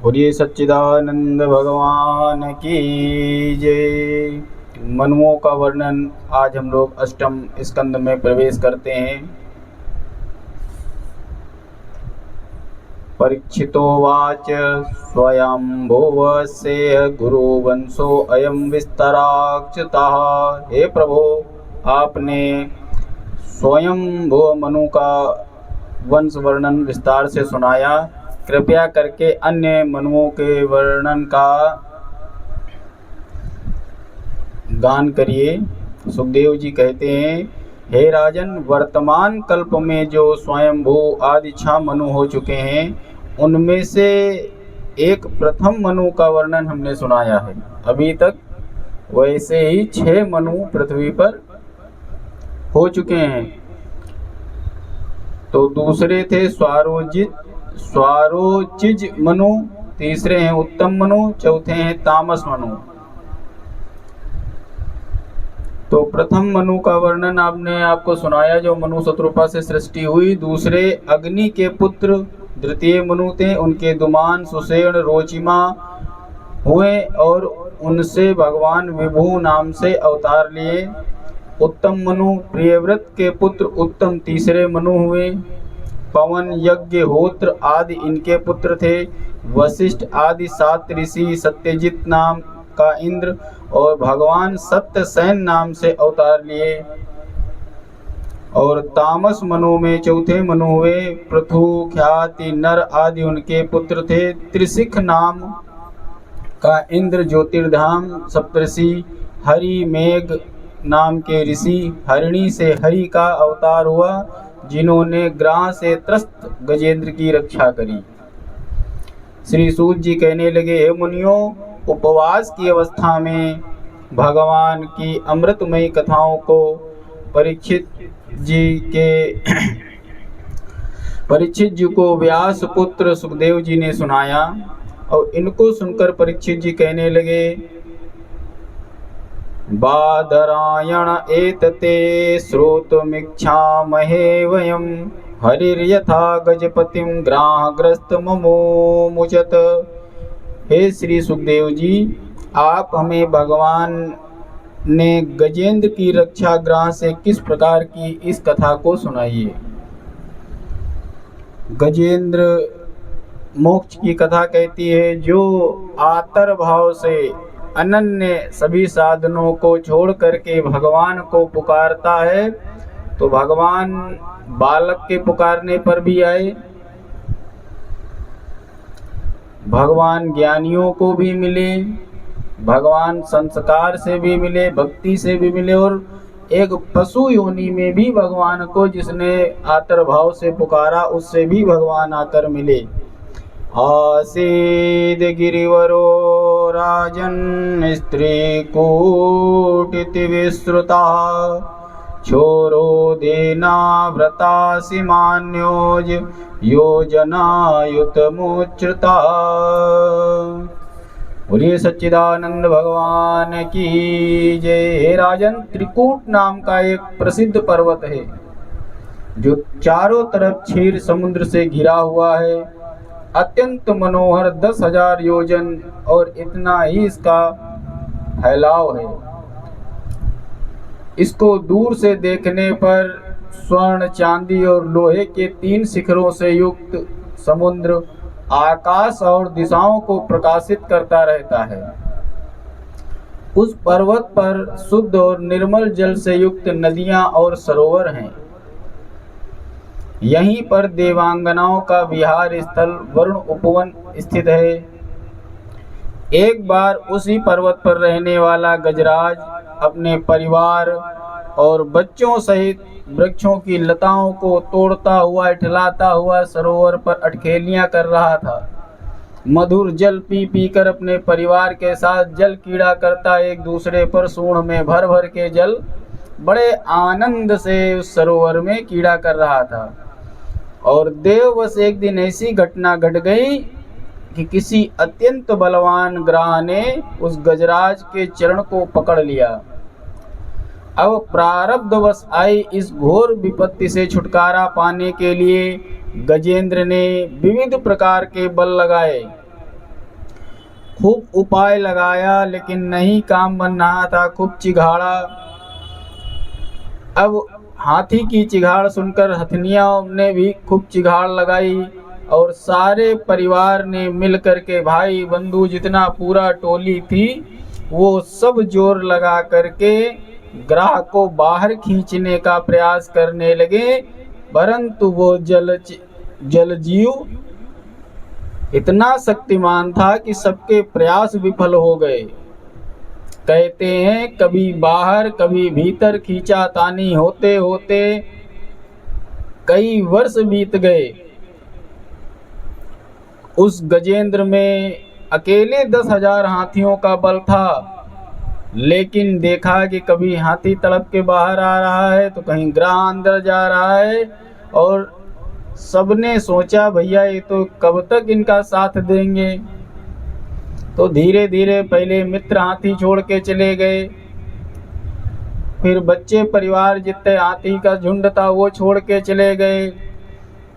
बोलिए सच्चिदानंद भगवान की जय। मनुओं का वर्णन आज हम लोग अष्टम स्कंद में प्रवेश करते हैं। परीक्षितोवाच स्वयंभुवस्य गुरुवंशो अयं विस्तराच्युतः। हे प्रभो, आपने स्वयंभुव मनु का वंश वर्णन विस्तार से सुनाया। कृपया करके अन्य मनुओं के वर्णन का गान करिए। सुखदेव जी कहते हैं, हे राजन, वर्तमान कल्प में जो स्वयंभू आदि 6 मनु हो चुके हैं, उनमें से एक प्रथम मनु का वर्णन हमने सुनाया है। अभी तक वैसे ही 6 मनु पृथ्वी पर हो चुके हैं। तो दूसरे थे स्वारोचिज मनु, तीसरे हैं उत्तम मनु, चौथे हैं तामस मनु। तो प्रथम मनु का वर्णन आपको सुनाया, जो मनु शत्रुपा से सृष्टि हुई। दूसरे अग्नि के पुत्र द्वितीय मनु थे, उनके दुमान सुषेण रोचिमा हुए और उनसे भगवान विभु नाम से अवतार लिए। उत्तम मनु प्रियव्रत के पुत्र उत्तम तीसरे मनु हुए। पवन यज्ञ होत्र आदि इनके पुत्र थे। वशिष्ठ आदि 7 ऋषि सत्यजित नाम का इंद्र और भगवान सत्यसेन नाम से अवतार लिए। और तामस मनु में चौथे मनु हुए पृथु ख्याति नर आदि उनके पुत्र थे। त्रिशिख नाम का इंद्र ज्योतिर्धाम सप्तऋषि, हरि मेघ नाम के ऋषि हरिणी से हरि का अवतार हुआ, जिन्होंने ग्राह से त्रस्त गजेंद्र की रक्षा करी। श्री सूत जी कहने लगे, हे मुनियों, उपवास की अवस्था में भगवान की अमृतमयी कथाओं को परीक्षित जी को व्यास पुत्र सुखदेव जी ने सुनाया। और इनको सुनकर परीक्षित जी कहने लगे, बादरायण एतते श्रोतुमिच्छामहे वयं, हरिर्यथा गजपतिं ग्राहग्रस्त ममोमुचत। हे श्री सुखदेव जी, आप हमें भगवान ने गजेंद्र की रक्षा ग्राह से किस प्रकार की इस कथा को सुनाइए। गजेंद्र मोक्ष की कथा कहती है, जो आतर भाव से अनन्य सभी साधनों को छोड़ करके भगवान को पुकारता है, तो भगवान बालक के पुकारने पर भी आए। भगवान ज्ञानियों को भी मिले, भगवान संस्कार से भी मिले, भक्ति से भी मिले, और एक पशु योनि में भी भगवान को जिसने आतर भाव से पुकारा, उससे भी भगवान आकर मिले। आसीद गिरिवरो राजन स्त्री कूटिति विश्रुता, छोरो देना व्रता सीमान्योज योजनायुतमुच्युता। बोलिए सच्चिदानंद भगवान की जय। हे राजन, त्रिकूट नाम का एक प्रसिद्ध पर्वत है, जो चारों तरफ क्षीर समुद्र से घिरा हुआ है। अत्यंत मनोहर 10,000 योजन और इतना ही इसका फैलाव है। इसको दूर से देखने पर स्वर्ण, चांदी और लोहे के 3 शिखरों से युक्त समुद्र आकाश और दिशाओं को प्रकाशित करता रहता है। उस पर्वत पर शुद्ध और निर्मल जल से युक्त नदियां और सरोवर हैं। यहीं पर देवांगनाओं का विहार स्थल वरुण उपवन स्थित है। एक बार उसी पर्वत पर रहने वाला गजराज अपने परिवार और बच्चों सहित वृक्षों की लताओं को तोड़ता हुआ, इठलाता हुआ सरोवर पर अटखेलियां कर रहा था। मधुर जल पी पी कर अपने परिवार के साथ जल कीड़ा करता एक दूसरे पर सूंड में भर भर के जल बड़े आनंद से उस सरोवर में कीड़ा कर रहा था। और देववश एक दिन ऐसी घटना घट गई कि किसी अत्यंत बलवान ग्राह ने उस गजराज के चरण को पकड़ लिया। अब प्रारब्धवश आई इस घोर विपत्ति से छुटकारा पाने के लिए गजेंद्र ने विविध प्रकार के बल लगाए, खूब उपाय लगाया लेकिन नहीं काम बन रहा था, खूब चिघाड़ा। अब हाथी की चिघाड़ सुनकर हथनियों ने भी खूब चिघाड़ लगाई और सारे परिवार ने मिल करके, भाई बंधु जितना पूरा टोली थी, वो सब जोर लगा करके ग्राह को बाहर खींचने का प्रयास करने लगे, परंतु वो जलजीव इतना शक्तिमान था कि सबके प्रयास विफल हो गए। कहते हैं कभी बाहर कभी भीतर खींचा तानी होते होते कई वर्ष बीत गए। उस गजेंद्र में अकेले 10,000 हाथियों का बल था, लेकिन देखा कि कभी हाथी तड़प के बाहर आ रहा है तो कहीं ग्राह अंदर जा रहा है, और सबने सोचा भैया ये तो कब तक इनका साथ देंगे। तो धीरे धीरे पहले मित्र हाथी छोड़ के चले गए, फिर बच्चे परिवार जितने हाथी का झुंड था वो छोड़ के चले गए,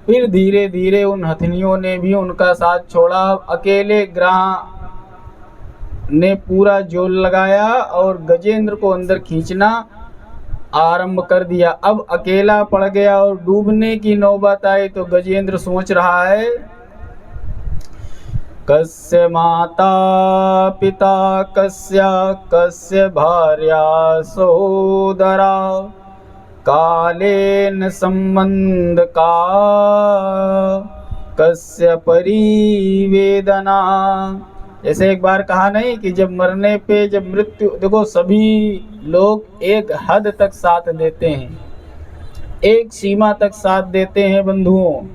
फिर धीरे धीरे उन हथनियों ने भी उनका साथ छोड़ा। अकेले ग्राह ने पूरा जोर लगाया और गजेंद्र को अंदर खींचना आरंभ कर दिया। अब अकेला पड़ गया और डूबने की नौबत आई तो गजेंद्र सोच रहा है, कस्य माता पिता कस्य कस्य भार्या सहोदरा कालेन संबंध का कस्य परिवेदना। जैसे एक बार कहा नहीं कि जब मरने पे, जब मृत्यु, देखो सभी लोग एक हद तक साथ देते हैं, एक सीमा तक साथ देते हैं बंधुओं।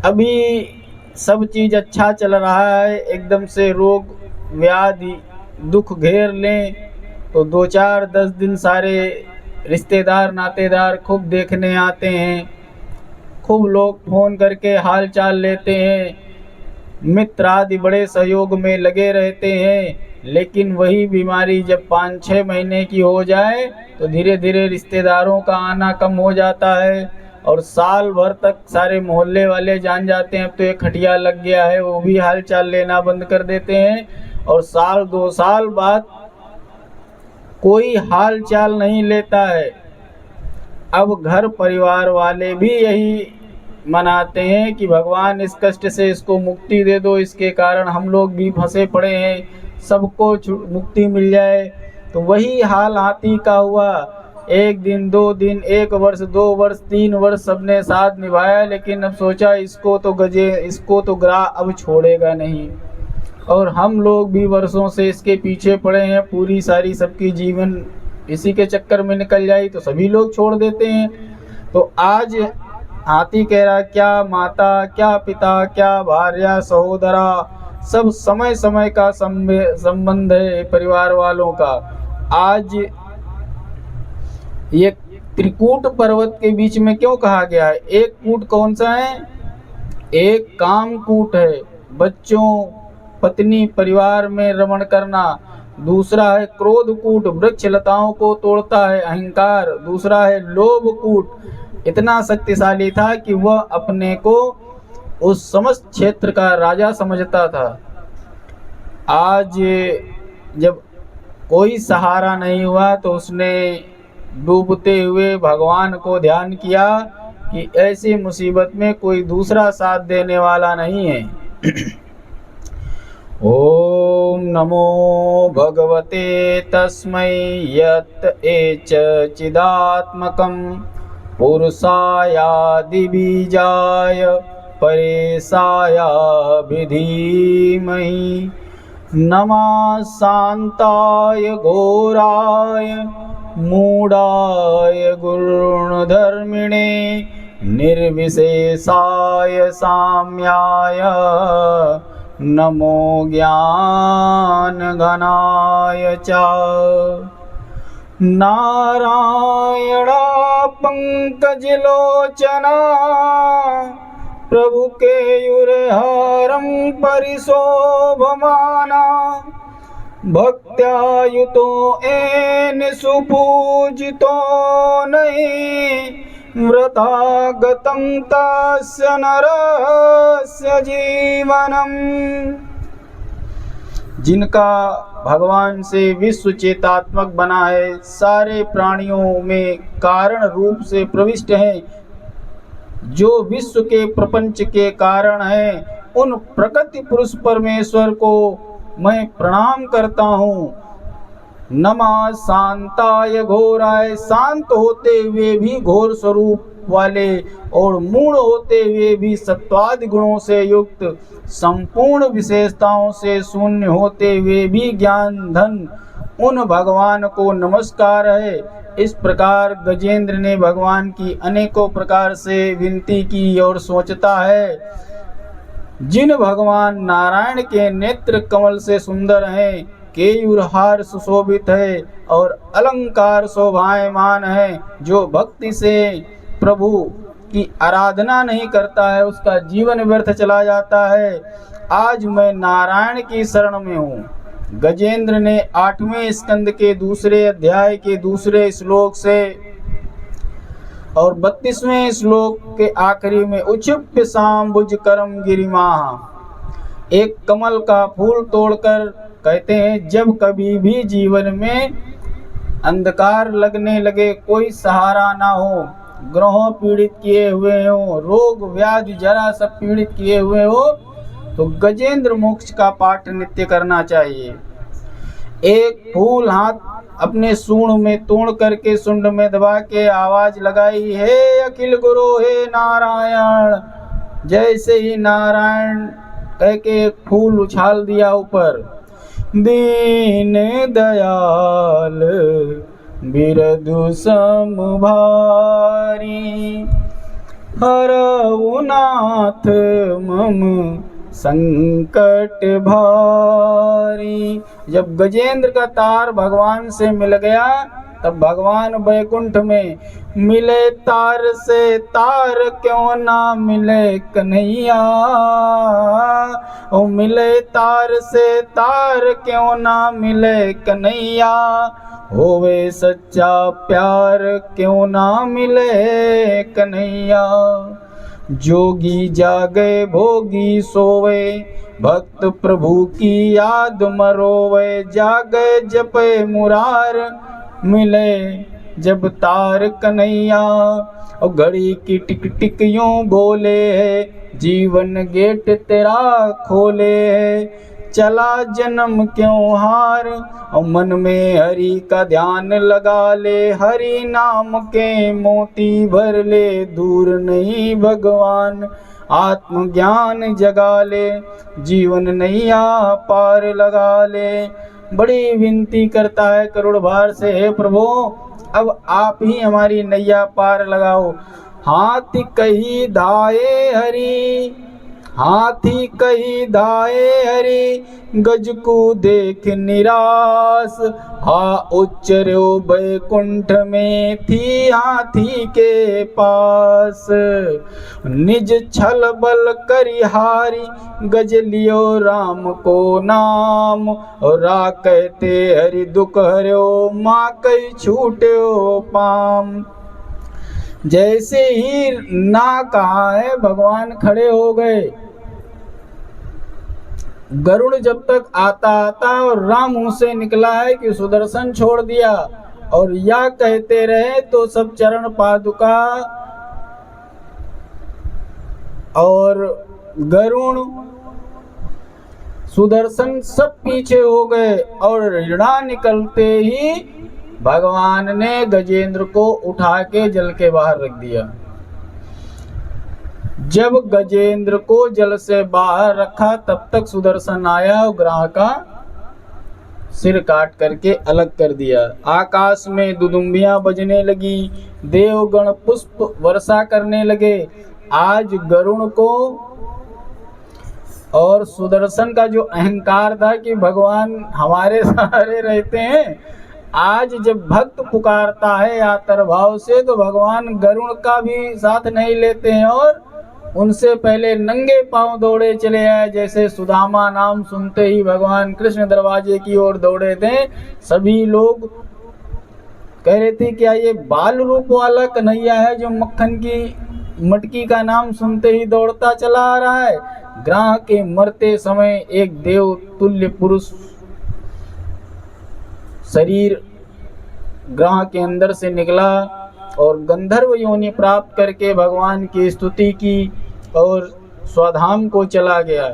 अभी सब चीज अच्छा चल रहा है, एकदम से रोग व्याधि दुख घेर लें तो 2-4-10 दिन सारे रिश्तेदार नातेदार खूब देखने आते हैं, खूब लोग फोन करके हाल चाल लेते हैं, मित्र आदि बड़े सहयोग में लगे रहते हैं। लेकिन वही बीमारी जब 5-6 महीने की हो जाए तो धीरे धीरे रिश्तेदारों का आना कम हो जाता है और साल भर तक सारे मोहल्ले वाले जान जाते हैं अब तो एक खटिया लग गया है, वो भी हाल चाल लेना बंद कर देते हैं। और साल 2 साल बाद कोई हाल चाल नहीं लेता है। अब घर परिवार वाले भी यही मनाते हैं कि भगवान इस कष्ट से इसको मुक्ति दे दो, इसके कारण हम लोग भी फंसे पड़े हैं, सबको मुक्ति मिल जाए। तो वही हाल हाथी का हुआ। 1 दिन 2 दिन 1 वर्ष 2 वर्ष 3 वर्ष सबने साथ निभाया, लेकिन अब सोचा इसको तो ग्राह अब छोड़ेगा नहीं, और हम लोग भी वर्षों से इसके पीछे पड़े हैं, पूरी सारी सबकी जीवन इसी के चक्कर में निकल जाए तो सभी लोग छोड़ देते हैं। तो आज हाथी कह रहा, क्या माता क्या पिता क्या भार्या सहोदरा, सब समय समय का संबंध है परिवार वालों का। आज ये त्रिकूट पर्वत के बीच में क्यों कहा गया है? एक कूट कौन सा है? एक काम कूट है, बच्चों पत्नी परिवार में रमण करना। दूसरा है क्रोध कूट, वृक्ष लताओं को तोड़ता है अहंकार। दूसरा है लोभ कूट, इतना शक्तिशाली था कि वह अपने को उस समस्त क्षेत्र का राजा समझता था। आज जब कोई सहारा नहीं हुआ तो उसने डूबते हुए भगवान को ध्यान किया कि ऐसी मुसीबत में कोई दूसरा साथ देने वाला नहीं है। ओम नमो भगवते तस्मै यत् एच चिदात्मकं पुरुषायादि बीजाय परेशाय धीमहि। नमः शान्ताय घोराय मूढ़ाय गुणधर्मिणे निर्विशेषाय साम्याय नमो ज्ञान घनाय च। नारायणा पंकजलोचना प्रभु केयुरहरं परिशोभमाना। भक्त्यायुतो एन सुपूजितो नहीं व्रतागतं तस्य नरस्य जीवनम्। जिनका भगवान से विश्व चेतात्मक बना है, सारे प्राणियों में कारण रूप से प्रविष्ट हैं, जो विश्व के प्रपंच के कारण हैं, उन प्रकृति पुरुष परमेश्वर को मैं प्रणाम करता हूँ। नमः शांताय घोराय, शांत होते हुए भी घोर स्वरूप वाले और मूढ़ होते हुए भी सत्वादि गुणों से युक्त, संपूर्ण विशेषताओं से शून्य होते हुए भी ज्ञान धन उन भगवान को नमस्कार है। इस प्रकार गजेंद्र ने भगवान की अनेकों प्रकार से विनती की और सोचता है, जिन भगवान नारायण के नेत्र कमल से सुंदर हैं, केयूर हार सुशोभित है और अलंकार शोभायमान है, जो भक्ति से प्रभु की आराधना नहीं करता है उसका जीवन व्यर्थ चला जाता है। आज मैं नारायण की शरण में हूँ। गजेंद्र ने 8वें स्कंद के दूसरे अध्याय के दूसरे श्लोक से और 32वें श्लोक के आखिरी में उच्छिप्य सांबुज करम गिरिमा, एक कमल का फूल तोड़कर कहते हैं, जब कभी भी जीवन में अंधकार लगने लगे, कोई सहारा ना हो, ग्रहों पीड़ित किए हुए हो, रोग व्याधि जरा सब पीड़ित किए हुए हो, तो गजेंद्र मोक्ष का पाठ नित्य करना चाहिए। एक फूल हाथ अपने सूंड में तोड़ करके सुंड में दबा के आवाज लगाई, हे अखिल गुरु हे नारायण। जैसे ही नारायण कह के एक फूल उछाल दिया ऊपर, दीन दयाल बिरधु सम भारी, हरऊ नाथ मम संकट भारी। जब गजेंद्र का तार भगवान से मिल गया, तब भगवान वैकुंठ में मिले तार से तार क्यों ना मिले कन्हैया, ओ मिले तार से तार क्यों ना मिले कन्हैया, होवे सच्चा प्यार क्यों ना मिले कन्हैया। जोगी जागे भोगी सोवे, भक्त प्रभु की याद मरोवे, जागे जपे मुरार मिले जब तार कन्हैया। और घड़ी की टिक टिक यूं बोले है, जीवन गेट तेरा खोले है, चला जन्म क्यों हार, और मन में हरि का ध्यान लगा ले, हरि नाम के मोती भर ले, दूर नहीं भगवान आत्मज्ञान जगा ले, जीवन नैया पार लगा ले। बड़ी विनती करता है करुण भार से, हे प्रभु अब आप ही हमारी नैया पार लगाओ। हाथी कही धाये हरि, हाथी कही धाये हरि, गज को देख निराश, हा उच्चर्यो बैकुंठ में थी हाथी के पास, निज छल बल करिहारी, गज लियो राम को नाम, और रा कहते हरि दुख हर्यो, माँ कई छूट्यो पाम। जैसे ही ना कहा है भगवान खड़े हो गए। गरुड़ जब तक आता आता और राम मुंह से निकला है कि सुदर्शन छोड़ दिया, और या कहते रहे तो सब चरण पादुका और गरुड़ सुदर्शन सब पीछे हो गए, और ऋणा निकलते ही भगवान ने गजेंद्र को उठा के जल के बाहर रख दिया। जब गजेंद्र को जल से बाहर रखा, तब तक सुदर्शन आया और ग्राह का सिर काट करके अलग कर दिया। आकाश में दुदुम्बियां बजने लगी, देवगण पुष्प वर्षा करने लगे। आज गरुड़ को और सुदर्शन का जो अहंकार था कि भगवान हमारे सहारे रहते हैं, आज जब भक्त पुकारता है आतर भाव से, तो भगवान गरुड़ का भी साथ नहीं लेते हैं और उनसे पहले नंगे पांव दौड़े चले आए। जैसे सुदामा नाम सुनते ही भगवान कृष्ण दरवाजे की ओर दौड़े थे। सभी लोग कह रहे थे क्या ये बाल रूप वाला कन्हैया है जो मक्खन की मटकी का नाम सुनते ही दौड़ता चला आ रहा है। ग्राह के मरते समय एक देव तुल्य पुरुष शरीर ग्रह के अंदर से निकला और गंधर्व योनि प्राप्त करके भगवान की स्तुति की और स्वधाम को चला गया।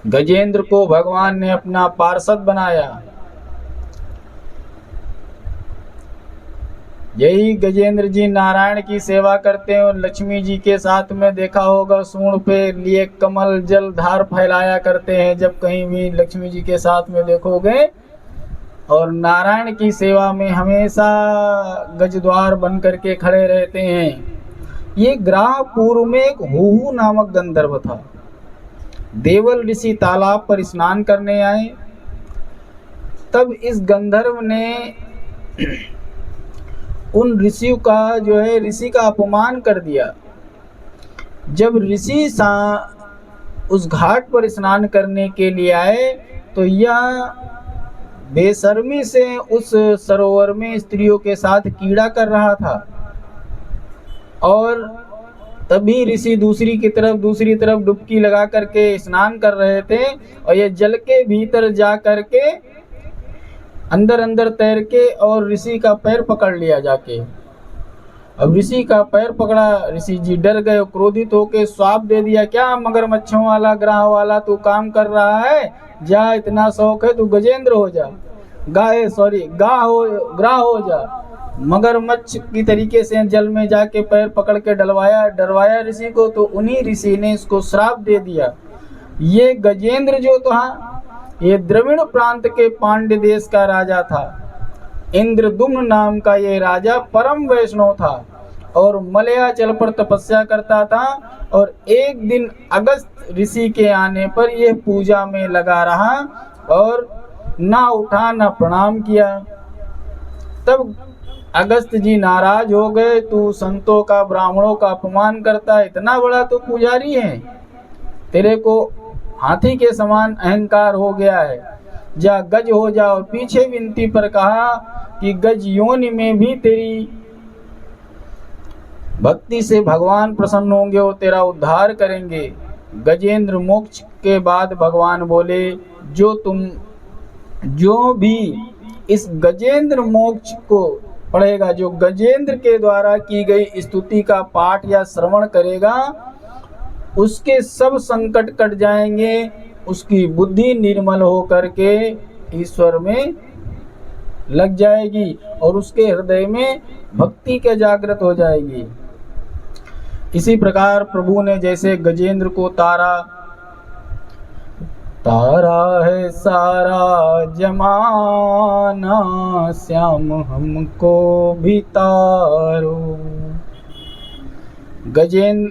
गजेंद्र को भगवान ने अपना पार्षद बनाया। यही गजेंद्र जी नारायण की सेवा करते हैं और लक्ष्मी जी के साथ में देखा होगा सूंड पे लिए कमल जल धार फैलाया करते हैं जब कहीं भी लक्ष्मी जी के साथ में देखोगे। और नारायण की सेवा में हमेशा गजद्वार बन करके खड़े रहते हैं। ये ग्राह पूर्व में एक हुहू नामक गंधर्व था। देवल ऋषि तालाब पर स्नान करने आए, तब इस गंधर्व ने उन ऋषियों का ऋषि का अपमान कर दिया। जब ऋषि उस घाट पर स्नान करने के लिए आए तो यह बेशर्मी से उस सरोवर में स्त्रियों के साथ कीड़ा कर रहा था। और तभी ऋषि दूसरी तरफ डुबकी लगा करके स्नान कर रहे थे और ये जल के भीतर जा करके अंदर तैर के और ऋषि का पैर पकड़ लिया जाके। अब ऋषि का पैर पकड़ा, ऋषि जी डर गए, क्रोधित होके श्राप दे दिया, क्या मगरमच्छों वाला ग्राह वाला तू काम कर रहा है, जा इतना शौक है तू गजेंद्र हो जा, ग्राह हो जा। मगरमच्छ की तरीके से जल में जाके पैर पकड़ के डरवाया ऋषि को, तो उन्हीं ऋषि ने इसको श्राप दे दिया। ये गजेंद्र जो था ये द्रविड़ प्रांत के पांड्य देश का राजा था। इंद्रदुम्न नाम का ये राजा परम वैष्णव था और मलयाचल पर तपस्या करता था। और एक दिन अगस्त ऋषि के आने पर यह पूजा में लगा रहा और ना उठा ना प्रणाम किया। तब अगस्त जी नाराज हो गए, तू संतों का ब्राह्मणों का अपमान करता है, इतना बड़ा तो पुजारी है, तेरे को हाथी के समान अहंकार हो गया है, जा गज हो जा। और पीछे विनती पर कहा कि गज योनि में भी तेरी भक्ति से भगवान प्रसन्न होंगे और तेरा उद्धार करेंगे। गजेंद्र मोक्ष के बाद भगवान बोले, जो भी इस गजेंद्र मोक्ष को पढ़ेगा, जो गजेंद्र के द्वारा की गई स्तुति का पाठ या श्रवण करेगा, उसके सब संकट कट जाएंगे, उसकी बुद्धि निर्मल हो करके ईश्वर में लग जाएगी और उसके हृदय में भक्ति के जागृत हो जाएगी। इसी प्रकार प्रभु ने जैसे गजेंद्र को तारा है सारा जमाना, श्याम हमको भी तारो।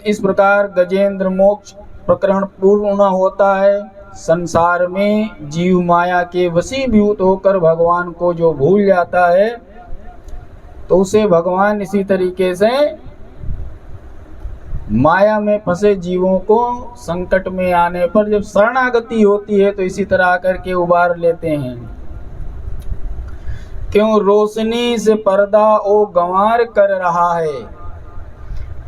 इस प्रकार गजेंद्र मोक्ष प्रकरण पूर्ण होता है। संसार में जीव माया के वशीभूत होकर भगवान को जो भूल जाता है तो उसे भगवान इसी तरीके से माया में फंसे जीवों को संकट में आने पर जब शरणागति होती है तो इसी तरह आकर के उबार लेते हैं। क्यों रोशनी से पर्दा ओ गंवार कर रहा है,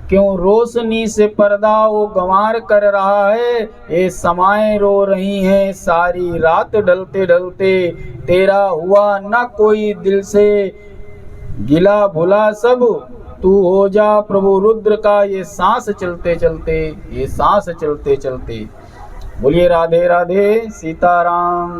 क्यों रोशनी से पर्दा वो गंवार कर रहा है, ये समाएं रो रही हैं सारी रात ढलते ढलते, तेरा हुआ न कोई दिल से गिला भुला सब, तू हो जा प्रभु रुद्र का ये सांस चलते चलते। बोलिए राधे राधे सीताराम।